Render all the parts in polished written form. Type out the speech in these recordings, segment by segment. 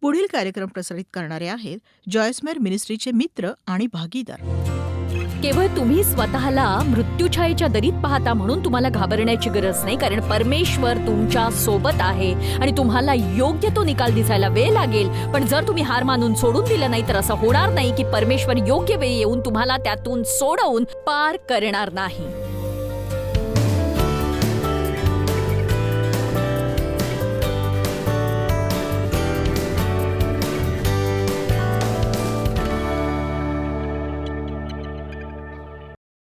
पुढील कार्यक्रम प्रसारित करणारे आहेत जॉयस्मेर मिनिस्ट्रीचे मित्र आणि भागीदार. केवळ तुम्ही स्वतःला मृत्यूछायेच्या दरीत पाहता म्हणून तुम्हाला घाबरण्याची गरज नाही, कारण परमेश्वर तुमच्या सोबत आहे आणि तुम्हाला योग्य तो निकाल दिसायला वेळ लागेल. पण जर तुम्ही हार मानून सोडून दिलं नाही तर असं होणार नाही की परमेश्वर योग्य वेळी येऊन तुम्हाला त्यातून सोडवून पार करणार नाही.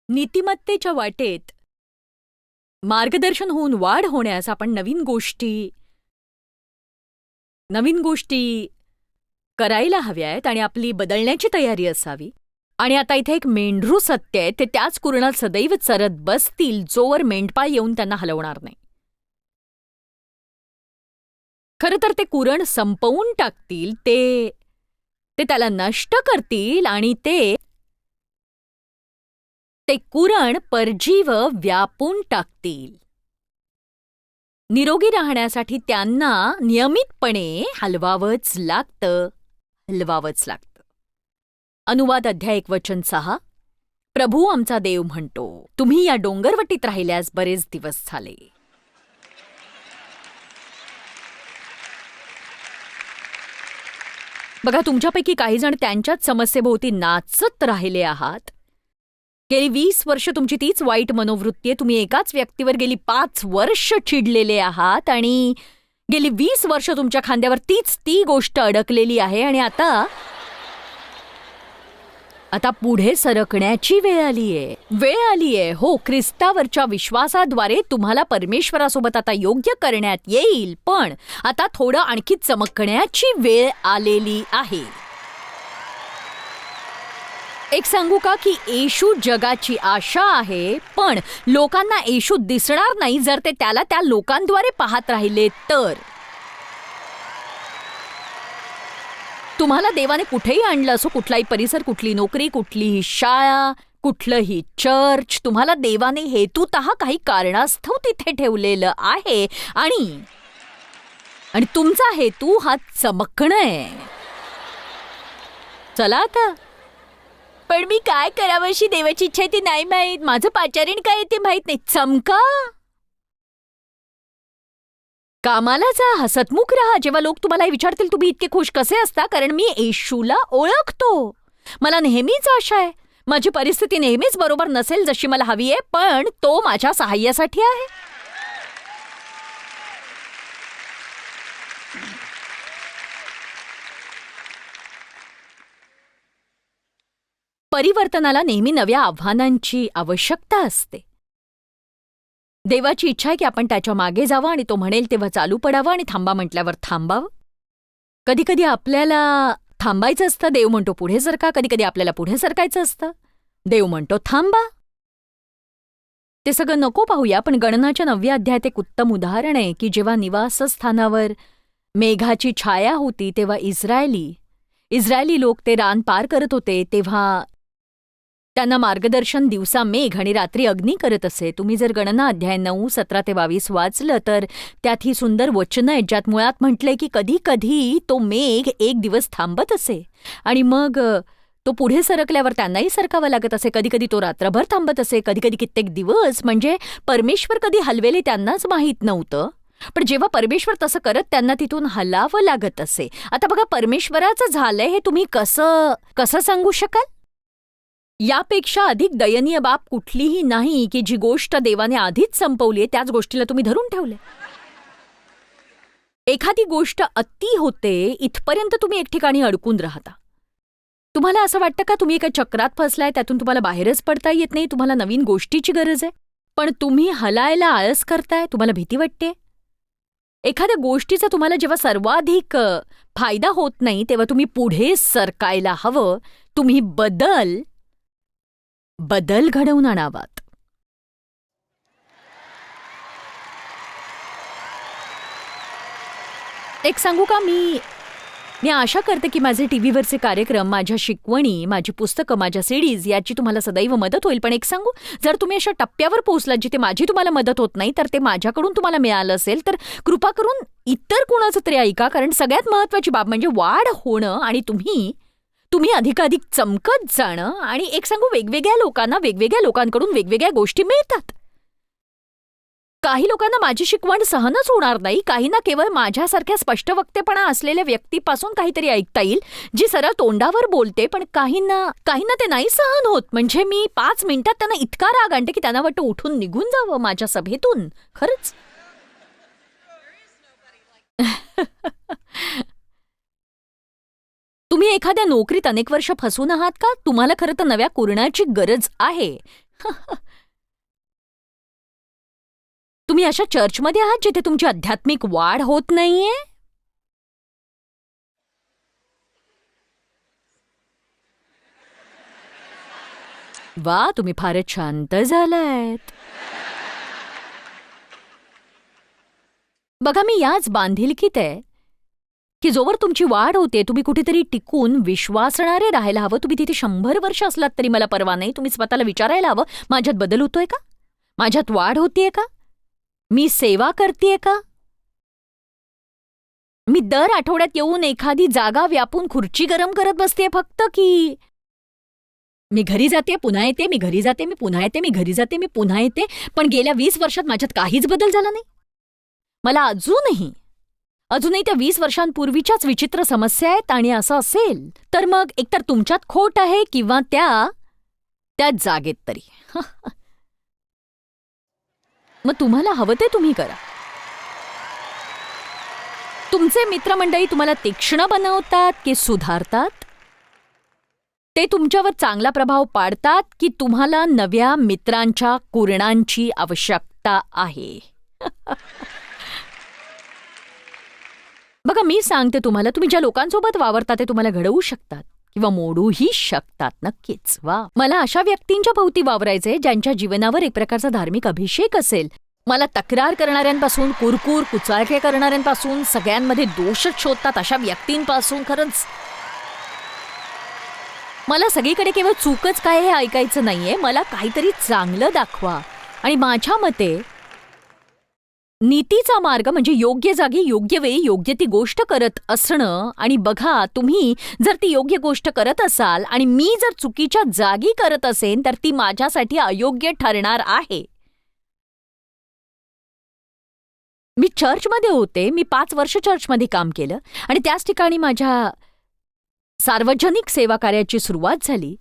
नीतिमत्तेच्या वाटेत मार्गदर्शन होऊन वाढ होण्यास आपण नवीन गोष्टी करायला हव्यात आणि आपली बदलण्याची तयारी असावी. आणि आता इथे एक मेंढरू सत्य आहे, ते त्याच कुरणात सदैव चरत बसतील जोवर मेंढपाळ येऊन त्यांना हलवणार नाही. खरं तर ते कुरण संपवून टाकतील, ते त्याला नष्ट करतील आणि ते कुरण परजीव व्यापून टाकतील. निरोगी राहण्यासाठी त्यांना नियमितपणे हलवावंच लागतं. अनुवाद अध्याय 1:6. प्रभू आमचा देव म्हणतो, तुम्ही या डोंगरवटीत राहिल्यास बरेच दिवस झाले. बघा, तुमच्यापैकी काही जण त्यांच्याच समस्येभोवती नाचत राहिले आहात. गेली 20 वर्ष तुमची तीच वाईट मनोवृत्ती आहे. तुम्ही एकाच व्यक्तीवर गेली 5 वर्ष चिडलेले आहात आणि गेली 20 वर्ष तुमच्या खांद्यावर ती गोष्ट अडकलेली आहे आणि आता पुढे सरकण्याची वेळ आलीये. हो, ख्रिस्तावरच्या विश्वासाद्वारे तुम्हाला परमेश्वरासोबत आता योग्य करण्यात येईल, पण आता थोडं आणखी चमकण्याची वेळ आलेली आहे. एक सांगू का की येशू जगाची आशा आहे, पण लोकांना येशू दिसणार नाही जर ते त्याला त्या लोकांद्वारे पाहत राहिले तर. तुम्हाला देवाने कुठेही आणलं असो, कुठलाही परिसर, कुठली नोकरी, कुठलीही शाळा, कुठलंही चर्च, तुम्हाला देवाने हेतुतः काही कारणास्तव तिथे ठेवलेलं आहे आणि तुमचा हेतू हा चमकणं आहे. चला आता. पण मी काय करावं अशी देवाची इच्छा आहे ती नाही माहीत. माझं पाचारण काय ते माहीत नाही. चमका. कामाला जा, हसतमुख राहा. जेव्हा लोक तुम्हाला विचारतील तुम्ही इतके खुश कसे असता, कारण मी येशूला ओळखतो. मला नेहमीच आशा आहे. माझी परिस्थिती नेहमीच बरोबर नसेल जशी मला हवी आहे, पण तो माझ्या सहाय्यासाठी आहे. परिवर्तनाला नेहमी नव्या आव्हानांची आवश्यकता असते. देवाची इच्छा आहे की आपण त्याच्या मागे जावं आणि तो म्हणेल तेव्हा चालू पडावं आणि थांबा म्हटल्यावर थांबावं. कधीकधी आपल्याला थांबायचं असतं, देव म्हणतो पुढे सरका. कधीकधी आपल्याला पुढे सरकायचं असतं, देव म्हणतो थांबा. ते सगळं नको पाहूया, पण गणनाच्या 9व्या अध्यायात एक उत्तम उदाहरण आहे की जेव्हा निवासस्थानावर मेघाची छाया होती तेव्हा इस्रायली लोक ते रान पार करत होते, तेव्हा त्यांना मार्गदर्शन दिवसा मेघ आणि रात्री अग्नी करत असे. तुम्ही जर गणना अध्याय 9, 17-22 वाचलं तर त्यात ही सुंदर वचनं आहेत ज्यात मुळात म्हटलंय की कधी कधी तो मेघ एक दिवस थांबत असे आणि मग तो पुढे सरकल्यावर त्यांनाही सरकावं लागत असे. कधी कधी तो रात्रभर थांबत असे, कधी कधी कित्येक दिवस. म्हणजे परमेश्वर कधी हलवेले त्यांनाच माहीत नव्हतं, पण जेव्हा परमेश्वर तसं करत त्यांना तिथून हलावं लागत असे. आता बघा, परमेश्वराचं झालंय हे तुम्ही कसं सांगू शकाल? यापेक्षा अधिक दयनीय बाब कुठलीही नाही की जी गोष्ट देवाने आधीच संपवली आहे त्याच गोष्टीला तुम्ही धरून ठेवले. एखादी गोष्ट अति होते इथपर्यंत तुम्ही एक ठिकाणी अडकून राहता. तुम्हाला असं वाटतं का तुम्ही एका चक्रात फसलाय, त्यातून तुम्हाला बाहेरच पडता येत नाही, तुम्हाला नवीन गोष्टीची गरज आहे, पण तुम्ही हलायला आळस करताय, तुम्हाला भीती वाटते. एखाद्या गोष्टीचा तुम्हाला जेव्हा सर्वाधिक फायदा होत नाही तेव्हा तुम्ही पुढे सरकायला हवं. तुम्ही बदल घडवून आणावात. एक सांगू का, मी मी आशा करते की माझे टीव्हीवरचे कार्यक्रम, माझ्या शिकवणी, माझी पुस्तकं, माझ्या सीडीज याची तुम्हाला सदैव मदत होईल. पण एक सांगू, जर तुम्ही अशा टप्प्यावर पोहोचलात जिथे माझी तुम्हाला मदत होत नाही, तर ते माझ्याकडून तुम्हाला मिळालं असेल, तर कृपा करून इतर कुणाचं तरी ऐका. कारण सगळ्यात महत्त्वाची बाब म्हणजे वाढ होणं आणि तुम्ही अधिकाधिक चमकत जाणं. आणि एक सांगू, वेगवेगळ्या लोकांना वेगवेगळ्या लोकांकडून वेगवेगळ्या गोष्टी मिळतात. काही लोकांना माझी शिकवण सहनच होणार नाही. काहींना केवळ माझ्यासारख्या स्पष्टवक्तेपणा असलेल्या व्यक्तीपासून काहीतरी ऐकता येईल, जी सरळ तोंडावर बोलते. पण काहींना ते नाही सहन होत. म्हणजे मी 5 मिनिटात त्यांना इतका राग आणते की त्यांना वाटतं उठून निघून जावं माझ्या सभेतून. खरंच. तुम्ही एखाद्या नोकरीत अनेक वर्ष फसून आहात का? तुम्हाला खरं तर नव्या कुरणाची गरज आहे. तुम्ही अशा चर्चमध्ये आहात जिथे तुमची आध्यात्मिक वाढ होत नाहीये? वा, तुम्ही फारच शांत झालायत. बघा, मी याच बांधिलकीत आहे की जोवर तुमची वाढ होते, तुम्ही कुठेतरी टिकून विश्वासणारे राहायला हवं. तुम्ही तिथे 100 वर्ष असलात तरी मला परवा नाही. तुम्ही स्वतःला विचारायला हवं, माझ्यात बदल होतोय का? माझ्यात वाढ होतीये का? मी सेवा करतेय का? मी दर आठवड्यात येऊन एखादी जागा व्यापून खुर्ची गरम करत बसतेय फक्त, की मी घरी जाते पुन्हा येते, मी घरी जाते मी पुन्हा येते, मी घरी जाते मी पुन्हा येते, पण गेल्या 20 वर्षात माझ्यात काहीच बदल झाला नाही? मला अजूनही त्या 20 वर्षांपूर्वीच्याच विचित्र समस्या आहेत. आणि असं असेल तर मग एकतर तुमच्यात खोट आहे किंवा त्या जागेत तरी. मग तुम्हाला हवं ते तुम्ही करा. तुमचे मित्रमंडळी तुम्हाला तीक्ष्ण बनवतात की सुधारतात? ते तुमच्यावर चांगला प्रभाव पाडतात की तुम्हाला नव्या मित्रांच्या कुरणांची आवश्यकता आहे? बघा, मी सांगते तुम्हाला, तुम्ही ज्या लोकांसोबत वावरता ते तुम्हाला घडवू शकतात किंवा मोडूही शकतात. नक्कीच. वा, मला अशा व्यक्तींच्या भोवती वावरायचे ज्यांच्या जीवनावर एक प्रकारचा धार्मिक अभिषेक असेल. मला तक्रार करणाऱ्यांपासून, कुरकुर कुचाळके करणाऱ्यांपासून, सगळ्यांमध्ये दोषच शोधतात अशा व्यक्तींपासून. खरंच मला सगळीकडे केवळ चूकच काय हे ऐकायचं नाहीये. मला काहीतरी चांगलं दाखवा. आणि माझ्या मते नीतीचा मार्ग म्हणजे योग्य जागी योग्य वेळी योग्य ती गोष्ट करत असणं. आणि बघा, तुम्ही जर ती योग्य गोष्ट करत असाल आणि मी जर चुकीच्या जागी करत असेन, तर ती माझ्यासाठी अयोग्य ठरणार आहे. मी चर्चमध्ये होते. मी 5 वर्ष चर्चमध्ये काम केलं आणि त्याच ठिकाणी माझ्या सार्वजनिक सेवा कार्याची सुरुवात झाली.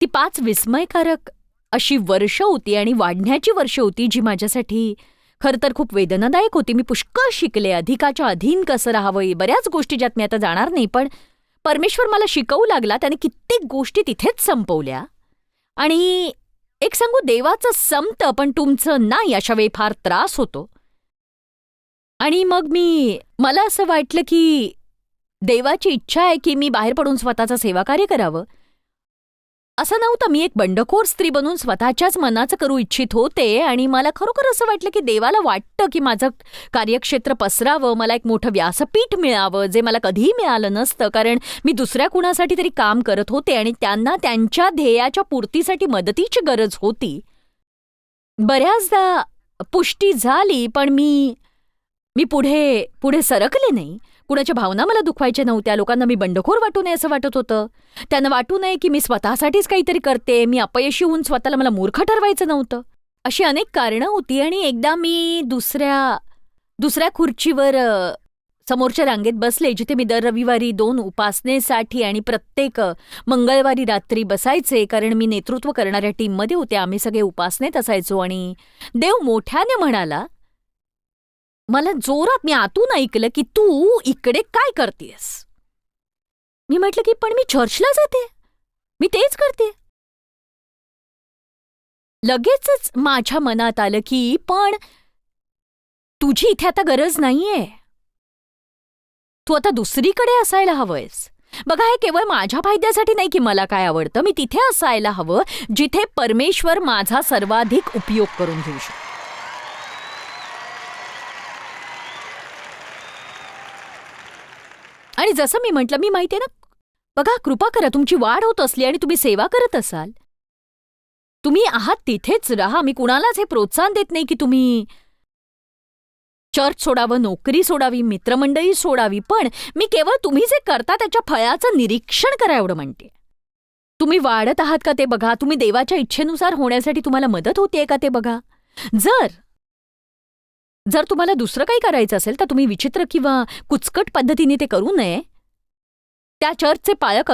ती 5 विस्मयकारक अशी वर्ष होती आणि वाढण्याची वर्ष होती, जी माझ्यासाठी खरं तर खूप वेदनादायक होती. मी पुष्कळ शिकले, अधिकाच्या अधीन कसं राहावं, बऱ्याच गोष्टी ज्यात मी आता जाणार नाही. पण परमेश्वर मला शिकवू लागला. त्याने कित्येक गोष्टी तिथेच संपवल्या. आणि एक सांगू, देवाचं संपतं पण तुमचं नाही, अशा वेळी फार त्रास होतो. आणि मग मला असं वाटलं की देवाची इच्छा आहे की मी बाहेर पडून स्वतःचं सेवाकार्य करावं. असं नव्हतं, मी एक बंडखोर स्त्री बनून स्वतःच्याच मनाचं करू इच्छित होते. आणि मला खरोखर असं वाटलं की देवाला वाटतं की माझं कार्यक्षेत्र पसरावं, मला एक मोठं व्यासपीठ मिळावं, जे मला कधीही मिळालं नसतं. कारण मी दुसऱ्या कुणासाठी तरी काम करत होते आणि त्यांना त्यांच्या ध्येयाच्या पूर्तीसाठी मदतीची गरज होती. बऱ्याचदा पुष्टी झाली, पण मी पुढे सरकले नाही. कुणाच्या भावना मला दुखवायच्या नव्हत्या. लोकांना मी बंडखोर वाटू नये असं वाटत होतं. त्यांना वाटू नये की मी स्वतःसाठीच काहीतरी करते. मी अपयशी होऊन स्वतःला मला मूर्ख ठरवायचं नव्हतं. अशी अनेक कारणं होती. आणि एकदा मी दुसऱ्या खुर्चीवर समोरच्या रांगेत बसले, जिथे मी दर रविवारी 2 उपासनेसाठी आणि प्रत्येक मंगळवारी रात्री बसायचे. कारण मी नेतृत्व करणाऱ्या टीममध्ये होते. आम्ही सगळे उपासनेत असायचो. आणि देव मोठ्याने म्हणाला मला जोरात, मी आतून ऐकलं की तू इकडे काय करतेस? मी म्हटलं की पण मी चर्चला जाते, मी तेच करते. लगेचच माझ्या मनात आलं की पण तुझी इथे आता गरज नाहीये, तू आता दुसरीकडे असायला हवंयस. बघा, हे केवळ माझ्या फायद्यासाठी नाही की मला काय आवडतं. मी तिथे असायला हवं जिथे परमेश्वर माझा सर्वाधिक उपयोग करून घेऊ शकतो. आणि जसं मी म्हटलं, मी माहितीये ना, बघा कृपा करा, तुमची वाढ होत असली आणि तुम्ही सेवा करत असाल, तुम्ही आहात तिथेच राहा. मी कुणालाच हे प्रोत्साहन देत नाही की तुम्ही चर्च सोडावं, नोकरी सोडावी, मित्रमंडळी सोडावी. पण मी केवळ तुम्ही जे करता त्याच्या फळाचं निरीक्षण करा एवढं म्हणते. तुम्ही वाढत आहात का ते बघा. तुम्ही देवाच्या इच्छेनुसार होण्यासाठी तुम्हाला मदत होतेय का ते बघा. जर जर तुम्हाला दुसरं काही करायचं असेल तर तुम्ही विचित्र किंवा कुचकट पद्धतीने ते करू नये. त्या चर्चचे पालक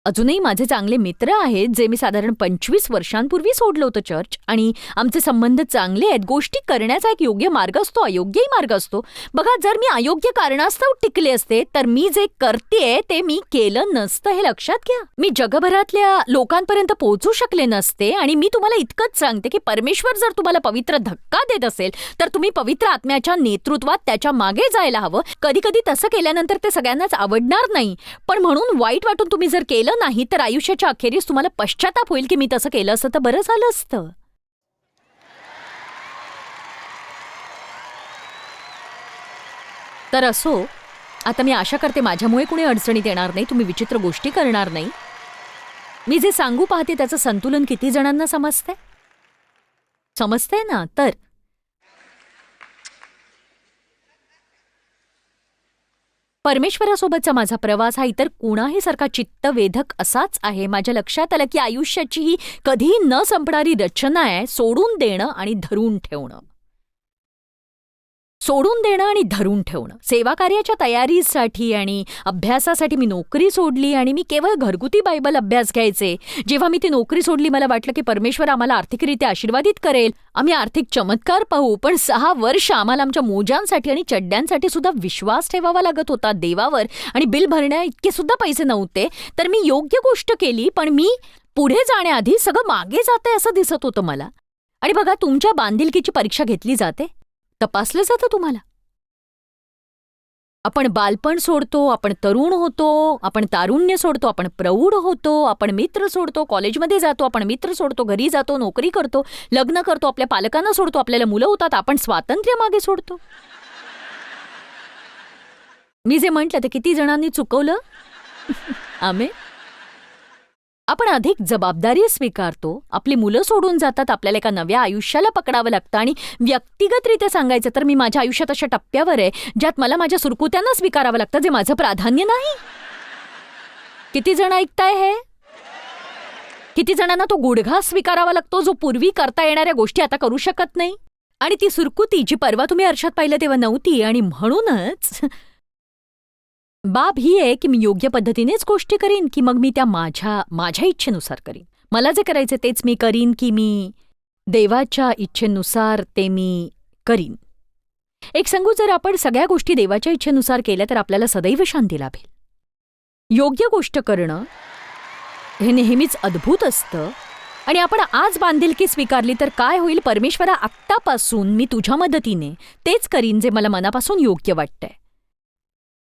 अजूनही माझे चांगले मित्र आहेत, जे मी साधारण 25 वर्षांपूर्वी सोडलं होतं चर्च, आणि आमचे संबंध चांगले आहेत. गोष्टी करण्याचा एक योग्य मार्ग असतो, अयोग्यही मार्ग असतो. बघा, जर मी अयोग्य कारणास्तव टिकले असते तर मी जे करतेय ते मी केलं नसतं, हे लक्षात घ्या. मी जगभरातल्या लोकांपर्यंत पोहोचू शकले नसते. आणि मी तुम्हाला इतकंच सांगते की परमेश्वर जर तुम्हाला पवित्र धक्का देत असेल तर तुम्ही पवित्र आत्म्याच्या नेतृत्वात त्याच्या मागे जायला हवं. कधी कधी तसं केल्यानंतर ते सगळ्यांनाच आवडणार नाही, पण म्हणून वाईट वाटून तुम्ही जर केलं नाही तर आयुष्याच्या अखेरीस तुम्हाला पश्चाताप होईल की मी तसं केलं असतं तर बरं झालं असतं. तर असो, आता मी आशा करते माझ्यामुळे कुणी अडचणीत येणार नाही, तुम्ही विचित्र गोष्टी करणार नाही. मी जे सांगू पाहते त्याचं संतुलन किती जणांना समजतंय ना. तर परमेश्वरासोबतचा माझा प्रवास हा इतर कुणाही सारखा चित्तवेधक असाच आहे. माझ्या लक्षात आलं की आयुष्याची ही कधीही न संपणारी रचना आहे, सोडून देणं आणि धरून ठेवणं. सेवा कार्याच्या तयारीसाठी आणि अभ्यासासाठी मी नोकरी सोडली आणि मी केवळ घरगुती बायबल अभ्यास घ्यायचे. जेव्हा मी ती नोकरी सोडली मला वाटलं की परमेश्वर आम्हाला आर्थिकरित्या आशीर्वादित करेल, आम्ही आर्थिक चमत्कार पाहू. पण 6 वर्ष आम्हाला आमच्या मोजांसाठी आणि चड्ड्यांसाठी सुद्धा विश्वास ठेवावा लागत होता देवावर, आणि बिल भरण्या इतके सुद्धा पैसे नव्हते. तर मी योग्य गोष्ट केली, पण मी पुढे जाण्याआधी सगळं मागे जाते असं दिसत होतं मला. आणि बघा, तुमच्या बांधिलकीची परीक्षा घेतली जाते, तपासलं जातं तुम्हाला. आपण बालपण सोडतो, आपण तरुण होतो, आपण तारुण्य सोडतो, आपण प्रौढ होतो, आपण मित्र सोडतो, कॉलेजमध्ये जातो, आपण मित्र सोडतो, घरी जातो, नोकरी करतो, लग्न करतो, आपल्या पालकांना सोडतो, आपल्याला मुलं होतात, आपण स्वातंत्र्य मागे सोडतो. मी जे म्हटलं ते किती जणांनी चुकवलं? आमेन. आपण अधिक जबाबदारी स्वीकारतो, आपली मुलं सोडून जातात, आपल्याला एका नव्या आयुष्याला पकडावं लागतं. आणि व्यक्तिगतरित्या सांगायचं तर मी माझ्या आयुष्यात अशा टप्प्यावर आहे ज्यात मला माझ्या सुरकुत्यांना स्वीकारावं लागतं, जे माझं प्राधान्य नाही. किती जण ऐकताय हे? किती जणांना तो गुडघा स्वीकारावा लागतो जो पूर्वी करता येणाऱ्या गोष्टी आता करू शकत नाही? आणि ती सुरकुती जी परवा तुम्ही आरशात पाहिलं तेव्हा नव्हती. आणि म्हणूनच बाब ही आहे की मी योग्य पद्धतीनेच गोष्टी करीन की मग मी त्या माझ्या इच्छेनुसार करीन. मला जे करायचे तेच मी करीन की मी देवाच्या इच्छेनुसार ते मी करीन. एक सांगू, जर आपण सगळ्या गोष्टी देवाच्या इच्छेनुसार केल्या तर आपल्याला सदैव शांती लाभेल. योग्य गोष्ट करणं हे नेहमीच अद्भुत असतं. आणि आपण आज बांधिलकी स्वीकारली तर काय होईल? परमेश्वरा, आत्तापासून मी तुझ्या मदतीने तेच करीन जे मला मनापासून योग्य वाटतंय.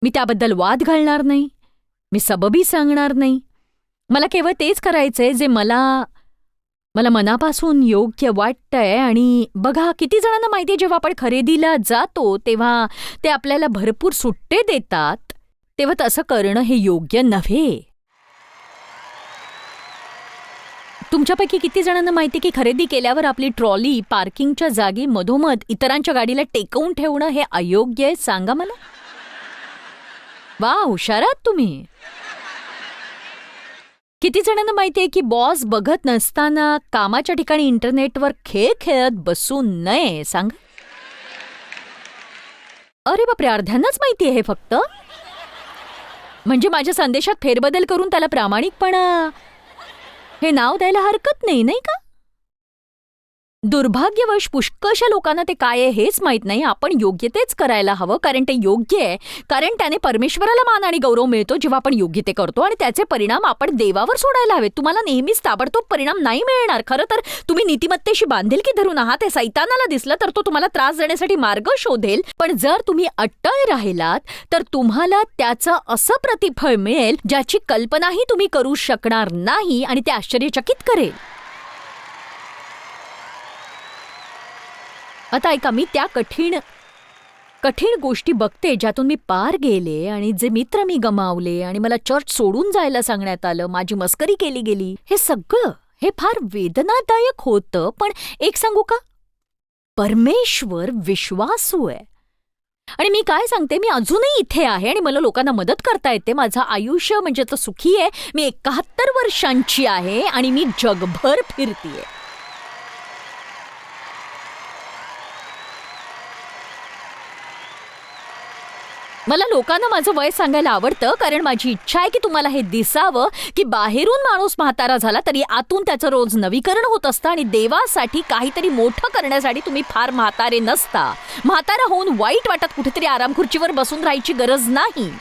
मी त्याबद्दल वाद घालणार नाही, मी सबबी सांगणार नाही. मला केवळ तेच करायचंय जे मला मनापासून योग्य वाटतंय. आणि बघा, किती जणांना माहितीये जेव्हा आपण खरेदीला जातो तेव्हा ते आपल्याला भरपूर सुट्टे देतात, तेव्हा तसं करणं हे योग्य नव्हे. तुमच्यापैकी किती जणांना माहिती की खरेदी केल्यावर आपली ट्रॉली पार्किंगच्या जागी मधोमध इतरांच्या गाडीला टेकवून ठेवणं हे अयोग्य आहे? सांगा मला. वा, हुशार आहात तुम्ही. किती जणांना माहिती आहे की बॉस बघत नसताना कामाच्या ठिकाणी इंटरनेटवर खेळ खेळत बसू नये? सांगा. अरे बापरे, अर्ध्यांनाच माहिती आहे हे फक्त. म्हणजे माझ्या संदेशात फेरबदल करून त्याला प्रामाणिकपणा हे नाव द्यायला हरकत नाही, नाही का? दुर्भाग्यवश पुष्कळशा लोकांना ते काय आहे हेच माहीत नाही. आपण योग्य तेच करायला हवं, कारण ते योग्य आहे, कारण त्याने परमेश्वराला मान आणि गौरव मिळतो जेव्हा आपण योग्य ते करतो. आणि त्याचे परिणाम आपण देवावर सोडायला हवेत. तुम्हाला नेहमीच ताबडतोब परिणाम नाही मिळणार. खरं तर तुम्ही नीतिमत्तेशी बांधिलकी धरून आहात हे सैतानाला दिसलं तर तो तुम्हाला त्रास देण्यासाठी मार्ग शोधेल. पण जर तुम्ही अट्टळ राहिलात तर तुम्हाला त्याचं असं प्रतिफळ मिळेल ज्याची कल्पनाही तुम्ही करू शकणार नाही, आणि ते आश्चर्यचकित करेल. आता ऐका, मी त्या कठीण कठीण गोष्टी बघते ज्यातून मी पार गेले आणि जे मित्र मी गमावले आणि मला चर्च सोडून जायला सांगण्यात आलं, माझी मस्करी केली गेली, हे सगळं हे फार वेदनादायक होतं. पण एक सांगू का, परमेश्वर विश्वासू आहे. आणि मी काय सांगते, मी अजूनही इथे आहे आणि मला लोकांना मदत करता येते. माझं आयुष्य म्हणजे तर सुखी आहे. मी 71 वर्षांची आहे आणि मी जगभर फिरतीये. मला लोकांना माझं वय सांगायला आवडतं, कारण माझी इच्छा आहे की तुम्हाला हे दिसावं की बाहेरून माणूस म्हातारा झाला तरी आतून त्याचं रोज नवीकरण होत असतं आणि देवासाठी काहीतरी मोठं करण्यासाठी तुम्ही फार म्हातारे नसता. म्हातारा होऊन वाईट वाटत कुठेतरी आरामखुर्चीवर बसून राहायची गरज नाही.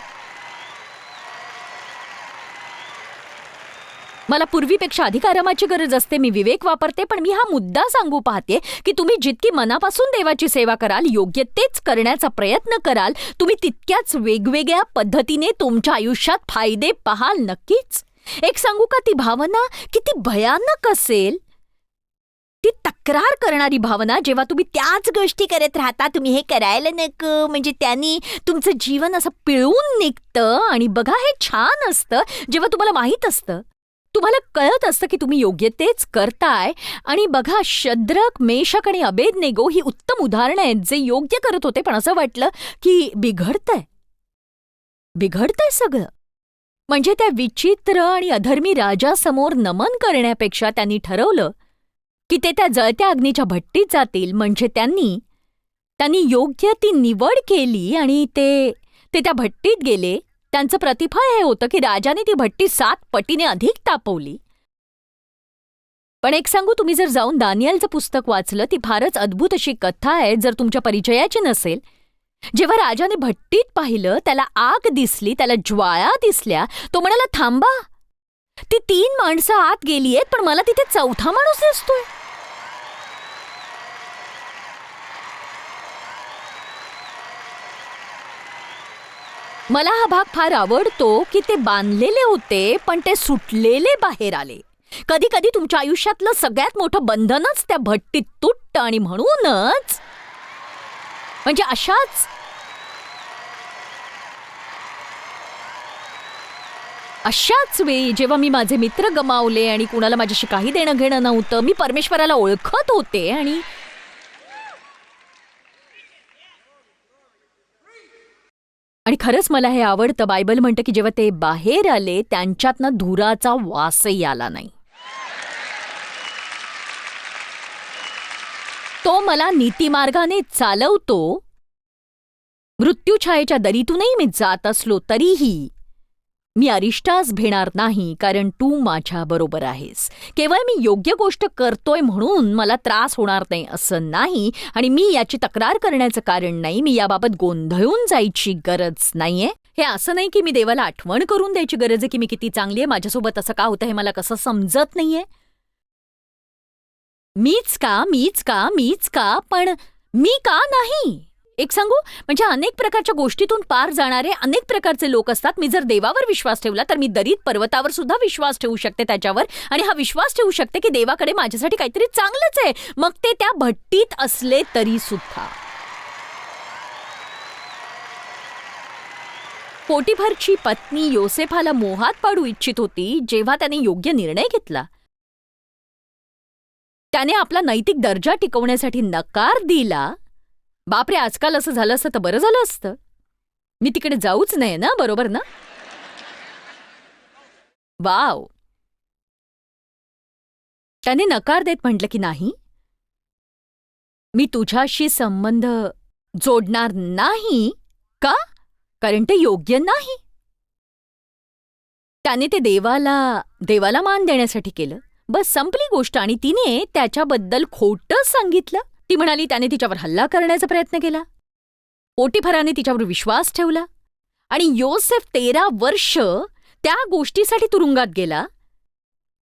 मला पूर्वीपेक्षा अधिक आरामाची गरज असते. मी विवेक वापरते. पण मी हा मुद्दा सांगू पाहते की तुम्ही जितकी मनापासून देवाची सेवा कराल, योग्य तेच करण्याचा प्रयत्न कराल, तुम्ही तितक्याच वेगवेगळ्या पद्धतीने तुमच्या आयुष्यात फायदे पाहाल नक्कीच. एक सांगू का, ती भावना किती भयानक असेल, ती तक्रार करणारी भावना. जेव्हा तुम्ही त्याच गोष्टी करत राहता, तुम्ही हे करायला नको, म्हणजे त्यांनी तुमचं जीवन असं पिळून निघतं. आणि बघा, हे छान असतं जेव्हा तुम्हाला माहीत असतं, तुम्हाला कळत असतं की तुम्ही योग्य तेच करताय. आणि बघा, शद्रक, मेशक आणि अबेदनेगो ही उत्तम उदाहरणं आहेत जे योग्य करत होते, पण असं वाटलं की बिघडतंय सगळं. म्हणजे त्या विचित्र आणि अधर्मी राजासमोर नमन करण्यापेक्षा त्यांनी ठरवलं की ते त्या जळत्या अग्नीच्या भट्टीत जातील. म्हणजे त्यांनी योग्य ती निवड केली आणि ते त्या भट्टीत गेले. त्यांचं प्रतिफळ हे होतं की राजाने ती भट्टी 7 पटीने अधिक तापवली. पण एक सांगू, तुम्ही जर जाऊन दानिएलचं पुस्तक वाचलं, ती फारच अद्भुत अशी कथा आहे, जर तुमच्या परिचयाची नसेल. जेव्हा राजाने भट्टीत पाहिलं, त्याला आग दिसली, त्याला ज्वाळा दिसल्या, तो म्हणाला, थांबा, ती 3 माणसं आत गेलीयेत, पण मला तिथे 4था माणूस दिसतोय. मला हा भाग फार आवडतो की ते बांधलेले होते, पण ते सुटलेले बाहेर आले. कधी कधी तुमच्या आयुष्यातलं सगळ्यात मोठं बंधनच त्या भट्टीत तुटतं. आणि म्हणूनच म्हणजे अशाच वेळी जेव्हा मी माझे मित्र गमावले आणि कुणाला माझ्याशी काही देणं घेणं नव्हतं, मी परमेश्वराला ओळखत होते. आणि खरंच मला हे आवडतं. बायबल म्हणतं की जेव्हा ते बाहेर आले, त्यांच्यातनं धुराचा वासही आला नाही. तो मला नीतिमार्गाने चालवतो. मृत्यूछायेच्या दरीतूनही मी जात असलो तरीही मी अरिष्टास भेणार नाही, कारण तू माझ्या बरोबर आहेस. केवळ मी योग्य गोष्ट करतोय म्हणून मला त्रास होणार नाही असं नाही. आणि मी याची तक्रार करण्याचं कारण नाही. मी याबाबत गोंधळून जायची गरज नाहीये. हे असं नाही की मी देवाला आठवण करून द्यायची गरज आहे की मी किती चांगली आहे, माझ्यासोबत असं का होतं हे मला कसं समजत नाहीये. मीच का, पण मी का नाही. एक सांगू, म्हणजे अनेक प्रकारच्या गोष्टीतून पार जाणारे अनेक प्रकारचे लोक असतात. मी जर देवावर विश्वास ठेवला तर मी दरीत पर्वतावर सुद्धा विश्वास ठेवू शकते त्याच्यावर. आणि हा विश्वास ठेवू शकते की देवाकडे माझ्यासाठी काहीतरी चांगलंच आहे, मग ते त्या भट्टीत असले तरी सुद्धा. पोटिफरची पत्नी योसेफाला मोहात पाडू इच्छित होती. जेव्हा त्याने योग्य निर्णय घेतला, त्याने आपला नैतिक दर्जा टिकवण्यासाठी नकार दिला. बापरे, आजकाल असं झालं असतं तर बरं झालं असतं. मी तिकडे जाऊच नाही ना, बरोबर ना? वाव. त्याने नकार देत म्हटलं की नाही, मी तुझ्याशी संबंध जोडणार नाही. का? कारण ते योग्य नाही. त्याने ते देवाला मान देण्यासाठी केलं. बस संपली गोष्ट. आणि तिने त्याच्याबद्दल खोटं सांगितलं. ती म्हणाली त्याने तिच्यावर हल्ला करण्याचा प्रयत्न केला. पोटिफराने तिच्यावर विश्वास ठेवला. आणि योसेफ 13 वर्ष त्या गोष्टीसाठी तुरुंगात गेला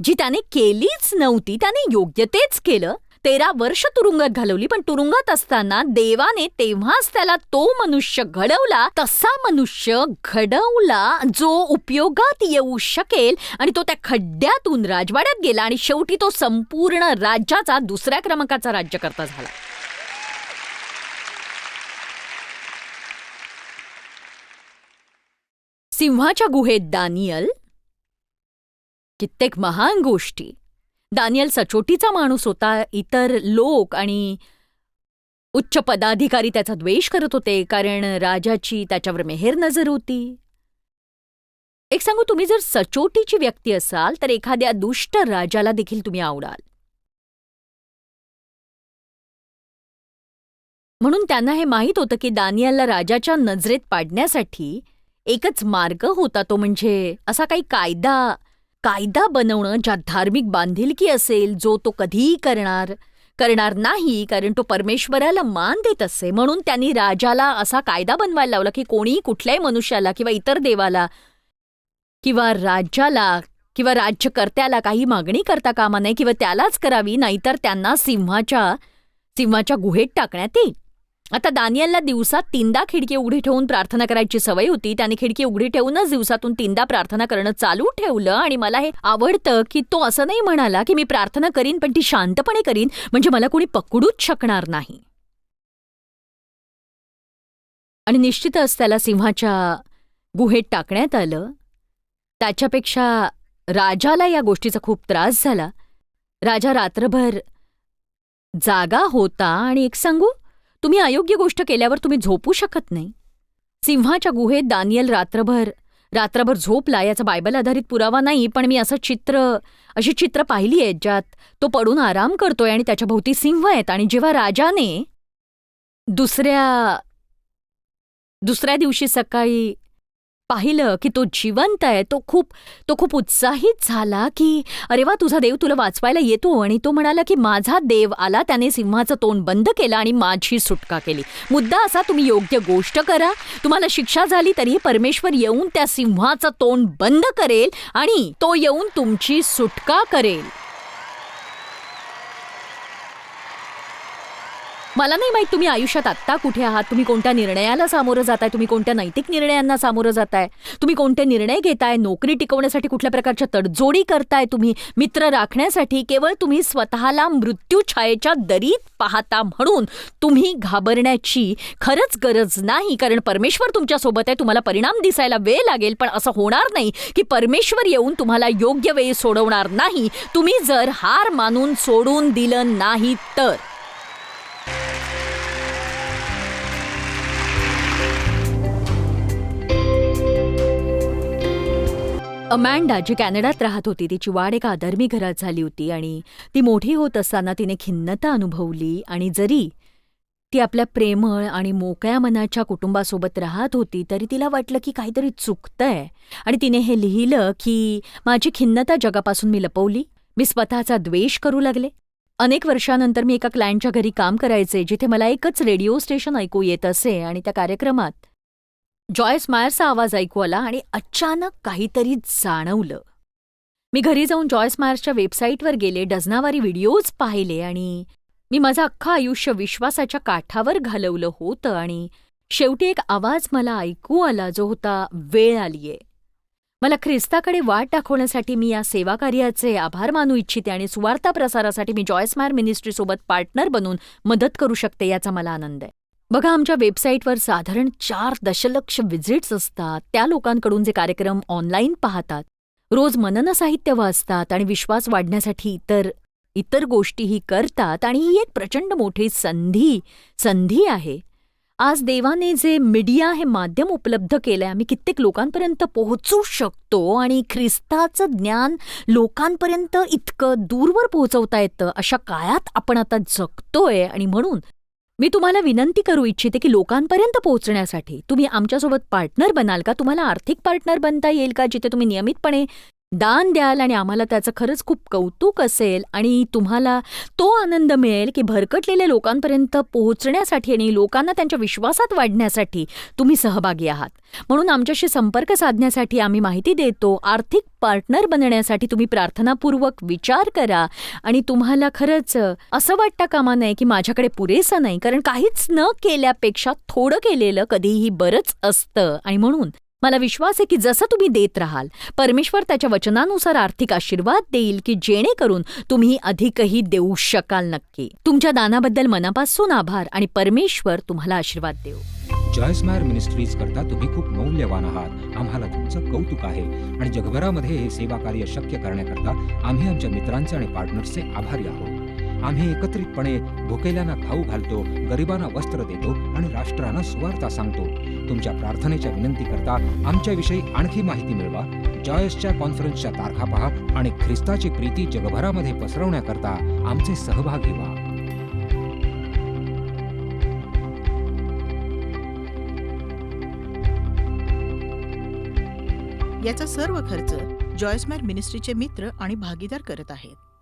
जी त्याने केलीच नव्हती. त्याने योग्य तेच केलं. 13 वर्ष तुरुंगात घालवली. पण तुरुंगात असताना देवाने तेव्हाच त्याला तो मनुष्य घडवला, तसा मनुष्य घडवला जो उपयोगात येऊ शकेल. आणि तो त्या खड्ड्यातून राजवाड्यात गेला आणि शेवटी तो संपूर्ण राज्याचा 2ऱ्या क्रमांकाचा राज्यकर्ता झाला. सिंहाच्या गुहेत दानियल. कित्येक महान गोष्टी. दानियल सचोटीचा माणूस होता. इतर लोक आणि उच्च पदाधिकारी त्याचा द्वेष करत होते, कारण राजाची त्याच्यावर मेहेर नजर होती. एक सांगू, तुम्ही जर सचोटीची व्यक्ती असाल तर एखाद्या दुष्ट राजाला देखील तुम्ही आवडाल. म्हणून त्यांना हे माहीत होतं की दानियलला राजाच्या नजरेत पाडण्यासाठी एकच मार्ग होता, तो म्हणजे असा काही कायदा बनवणं ज्यात धार्मिक बांधिलकी असेल, जो तो कधीही करणार नाही, कारण तो परमेश्वराला मान देत असे. म्हणून त्यांनी राजाला असा कायदा बनवायला लावला की कोणीही कुठल्याही मनुष्याला किंवा इतर देवाला किंवा राज्याला किंवा राज्यकर्त्याला काही मागणी करता कामा नये किंवा त्यालाच करावी, नाहीतर त्यांना सिंहाच्या गुहेत टाकण्यात येईल. आता दानियलला दिवसात 3दा खिडकी उघडी ठेवून प्रार्थना करायची सवय होती. त्याने खिडकी उघडी ठेवूनच दिवसातून 3दा प्रार्थना करणं चालू ठेवलं. आणि मला हे आवडतं की तो असं नाही म्हणाला की मी प्रार्थना करीन पण ती शांतपणे करीन, म्हणजे मला कोणी पकडूच शकणार नाही. आणि निश्चितच त्याला सिंहाच्या गुहेत टाकण्यात आलं. त्याच्यापेक्षा राजाला या गोष्टीचा खूप त्रास झाला. राजा रात्रभर जागा होता. आणि एक सांगू, तुम्ही अयोग्य गोष्ट केल्यावर तुम्ही झोपू शकत नाही. सिंहाच्या गुहेत दानियल रात्रभर झोपला याचा बायबल आधारित पुरावा नाही, पण मी अशी चित्र पाहिली आहेत ज्यात तो पडून आराम करतोय आणि त्याच्या भोवती सिंह आहेत. आणि जेव्हा राजाने दुसऱ्या दिवशी सकाळी पाहिलं की तो जिवंत आहे, तो खूप उत्साहित झाला की अरे वा, तुझा देव तुला वाचवायला येतो. आणि तो म्हणाला की माझा देव आला, त्याने सिंहाचं तोंड बंद केलं आणि माझी सुटका केली. मुद्दा असा, तुम्ही योग्य गोष्ट करा, तुम्हाला शिक्षा झाली तरीही परमेश्वर येऊन त्या सिंहाचं तोंड बंद करेल आणि तो येऊन तुमची सुटका करेल. मला नाही माहीत तुम्ही आयुष्यात आत्ता कुठे आहात, तुम्ही कोणत्या निर्णयाला सामोरं जाताय, तुम्ही कोणत्या नैतिक निर्णयांना सामोरं जाताय, तुम्ही कोणते निर्णय घेताय, नोकरी टिकवण्यासाठी कुठल्या प्रकारच्या तडजोडी करताय, तुम्ही मित्र राखण्यासाठी केवळ तुम्ही स्वतःला मृत्यू छायेच्या दरीत पाहता म्हणून तुम्ही घाबरण्याची खरंच गरज नाही, कारण परमेश्वर तुमच्यासोबत आहे. तुम्हाला परिणाम दिसायला वेळ लागेल, पण असं होणार नाही की परमेश्वर येऊन तुम्हाला योग्य वेळी सोडवणार नाही, तुम्ही जर हार मानून सोडून दिलं नाही तर. अमॅन्डा जी कॅनडात राहत होती, तिची वाढ एका अधर्मी घरात झाली होती आणि ती मोठी होत असताना तिने खिन्नता अनुभवली. आणि जरी ती आपल्या प्रेमळ आणि मोकळ्या मनाच्या कुटुंबासोबत राहत होती तरी तिला वाटलं की काहीतरी चुकतंय. आणि तिने हे लिहिलं की माझी खिन्नता जगापासून मी लपवली, मी स्वतःचा द्वेष करू लागले. अनेक वर्षानंतर मी एका क्लायंटच्या घरी काम करायचे, जिथे मला एकच रेडिओ स्टेशन ऐकू येत असे. आणि त्या कार्यक्रमात जॉयस मायर्सचा आवाज ऐकू आला आणि अचानक काहीतरी जाणवलं. मी घरी जाऊन जॉयस मायर्सच्या वेबसाईटवर गेले, डझनावारी व्हिडिओज पाहिले आणि मी माझं अख्खं आयुष्य विश्वासाच्या काठावर घालवलं होतं. आणि शेवटी एक आवाज मला ऐकू आला, जो होता, वेळ आलीये. मला ख्रिस्ताकडे वाट दाखवण्यासाठी मी या सेवाकार्याचे आभार मानू इच्छिते आणि सुवार्ता प्रसारासाठी मी जॉयस मायर मिनिस्ट्रीसोबत पार्टनर बनून मदत करू शकते, याचा मला आनंद आहे. बघा, आमच्या वेबसाईटवर साधारण 4 दशलक्ष व्हिजिट्स असतात. त्या लोकांकडून जे कार्यक्रम ऑनलाईन पाहतात, रोज मनन साहित्य वाचतात आणि विश्वास वाढण्यासाठी इतर गोष्टीही करतात. आणि ही एक प्रचंड मोठी संधी आहे. आज देवाने जे मीडिया हे माध्यम उपलब्ध केलंय, आम्ही कित्येक लोकांपर्यंत पोहोचू शकतो आणि ख्रिस्ताचं ज्ञान लोकांपर्यंत इतकं दूरवर पोहोचवता येतं. अशा काळात आपण आता जगतोय आणि म्हणून मी तुम्हाला विनंती करू इच्छिते की लोकांपर्यंत पोहोचण्यासाठी तुम्ही आमच्यासोबत पार्टनर बनाल का? तुम्हाला आर्थिक पार्टनर बनता येईल का, जिथे तुम्ही नियमितपणे दान द्याल आणि आम्हाला त्याचं खरंच खूप कौतुक असेल आणि तुम्हाला तो आनंद मिळेल की भरकटलेल्या लोकांपर्यंत पोहोचण्यासाठी आणि लोकांना त्यांच्या विश्वासात वाढण्यासाठी तुम्ही सहभागी आहात. म्हणून आमच्याशी संपर्क साधण्यासाठी आम्ही माहिती देतो. आर्थिक पार्टनर बनण्यासाठी तुम्ही प्रार्थनापूर्वक विचार करा. आणि तुम्हाला खरंच असं वाटतं कामा नये की माझ्याकडे पुरेसं नाही, कारण काहीच न केल्यापेक्षा थोडं केलेलं कधीही बरंच असतं. आणि म्हणून मला विश्वास आहे की जसं तुम्ही देत राहाल, परमेश्वर त्याच्या वचनानुसार आर्थिक आशीर्वाद देईल की जेणेकरून तुम्ही अधिकही देऊ शकाल. नक्की तुमच्या दानाबद्दल मनापासून आभार आणि परमेश्वर तुम्हाला आशीर्वाद देऊ. जॉयस्मायर मिनिस्ट्रीज करता तुम्ही खूप मौल्यवान आहात. आम्हाला तुमचं कौतुक आहे आणि जगभरामध्ये हे सेवा कार्य शक्य करण्याकरता आम्ही आमच्या मित्रांचे आणि पार्टनर्सचे आभारी आहोत. आम्ही एकत्रितपणे भुकेल्यांना खाऊ घालतो, गरिबांना वस्त्र देतो आणि राष्ट्रांना सुवार्ता सांगतो. तुमच्या प्रार्थनेच्या विनंती करता आमच्याविषयी आणखी माहिती मिळवा. जॉयसच्या कॉन्फरन्सच्या तारखा पहा आणि ख्रिस्ताची प्रीती जगभरामध्ये पसरवण्याकरता आमचे सहभागी व्हा. याचा सर्व खर्च जॉयस्मायर मिनिस्ट्रीचे मित्र आणि भागीदार करत आहेत.